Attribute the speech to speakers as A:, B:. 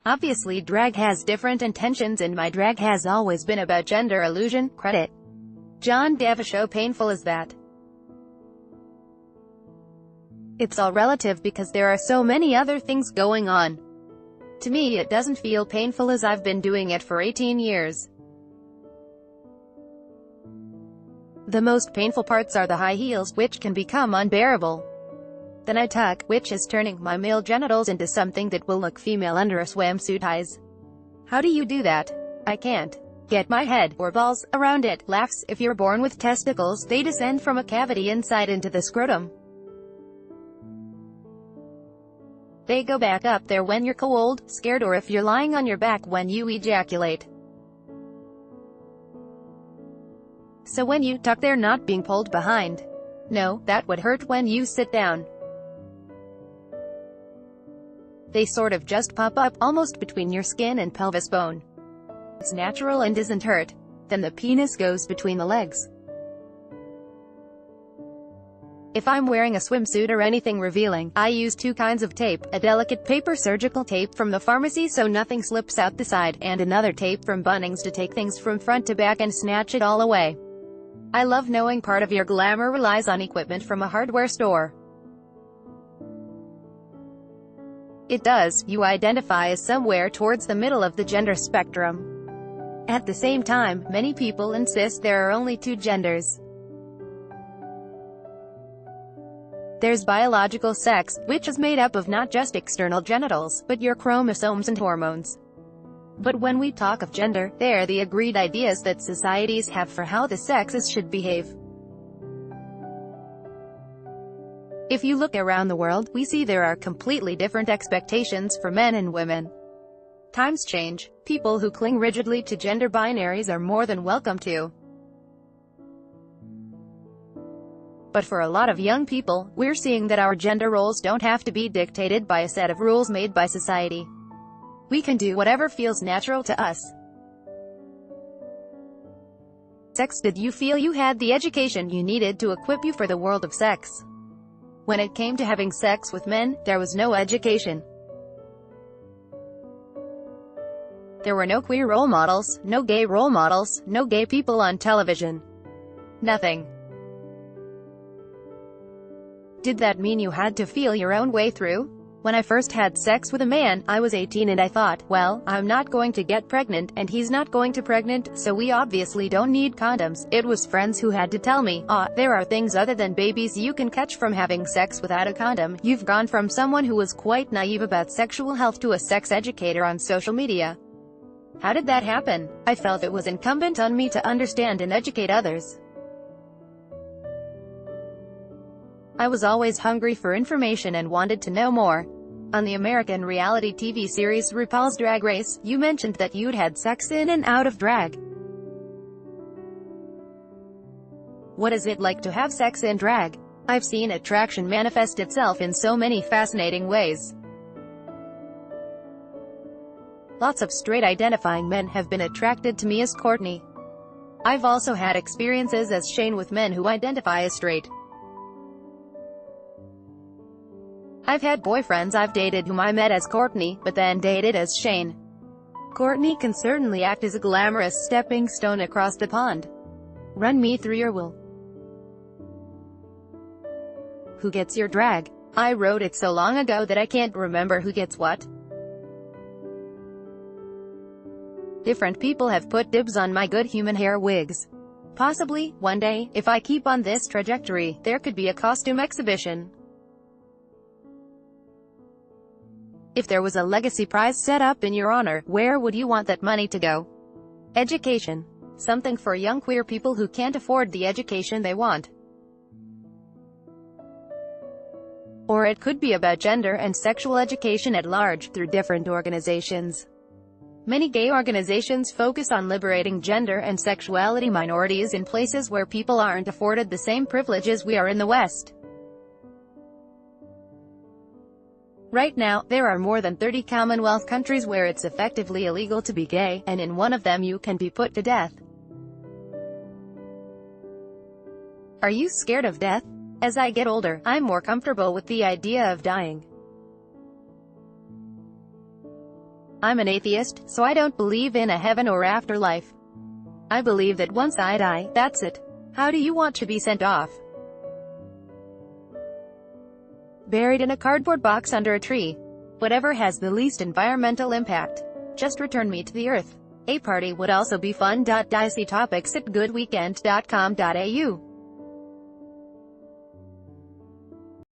A: Obviously drag has different intentions and my drag has always been about gender illusion. Credit John DavisHow. Painful is that? It's all relative because there are so many other things going on. To me it doesn't feel painful as I've been doing it for 18 years. The most painful parts are the high heels, which can become unbearable. Then I tuck, which is turning my male genitals into something that will look female under a swimsuit highs. How do you do that? I can't get my head, or balls, around it. Laughs. If you're born with testicles, they descend from a cavity inside into the scrotum. They go back up there when you're cold, scared, or if you're lying on your back when you ejaculate. So when you tuck, they're not being pulled behind. No, that would hurt when you sit down. They sort of just pop up, almost between your skin and pelvis bone. It's natural and doesn't hurt. Then the penis goes between the legs. If I'm wearing a swimsuit or anything revealing, I use two kinds of tape, a delicate paper surgical tape from the pharmacy so nothing slips out the side, and another tape from Bunnings to take things from front to back and snatch it all away. I love knowing part of your glamour relies on equipment from a hardware store. It does. You identify as somewhere towards the middle of the gender spectrum. At the same time, many people insist there are only two genders. There's biological sex, which is made up of not just external genitals, but your chromosomes and hormones. But when we talk of gender, they're the agreed ideas that societies have for how the sexes should behave. If you look around the world, we see there are completely different expectations for men and women. Times change. People who cling rigidly to gender binaries are more than welcome to. But for a lot of young people, we're seeing that our gender roles don't have to be dictated by a set of rules made by society. We can do whatever feels natural to us. Sex. Did you feel you had the education you needed to equip you for the world of sex? When it came to having sex with men, there was no education. There were no queer role models, no gay role models, no gay people on television. Nothing. Did that mean you had to feel your own way through? When I first had sex with a man, I was 18 and I thought, well, I'm not going to get pregnant, and he's not going to pregnant, so we obviously don't need condoms. It was friends who had to tell me, there are things other than babies you can catch from having sex without a condom. You've gone from someone who was quite naive about sexual health to a sex educator on social media. How did that happen? I felt it was incumbent on me to understand and educate others. I was always hungry for information and wanted to know more. On the American reality TV series RuPaul's Drag Race, you mentioned that you'd had sex in and out of drag. What is it like to have sex in drag? I've seen attraction manifest itself in so many fascinating ways. Lots of straight identifying men have been attracted to me as Courtney. I've also had experiences as Shane with men who identify as straight. I've had boyfriends I've dated whom I met as Courtney, but then dated as Shane. Courtney can certainly act as a glamorous stepping stone across the pond. Run me through your will. Who gets your drag? I wrote it so long ago that I can't remember who gets what. Different people have put dibs on my good human hair wigs. Possibly, one day, if I keep on this trajectory, there could be a costume exhibition. If there was a legacy prize set up in your honor, where would you want that money to go? Education. Something for young queer people who can't afford the education they want. Or it could be about gender and sexual education at large, through different organizations. Many gay organizations focus on liberating gender and sexuality minorities in places where people aren't afforded the same privileges we are in the West. Right now, there are more than 30 Commonwealth countries where it's effectively illegal to be gay, and in one of them you can be put to death. Are you scared of death? As I get older, I'm more comfortable with the idea of dying. I'm an atheist, so I don't believe in a heaven or afterlife. I believe that once I die, that's it. How do you want to be sent off? Buried in a cardboard box under a tree. Whatever has the least environmental impact. Just return me to the earth. A party would also be fun. Dicey Topics at goodweekend.com.au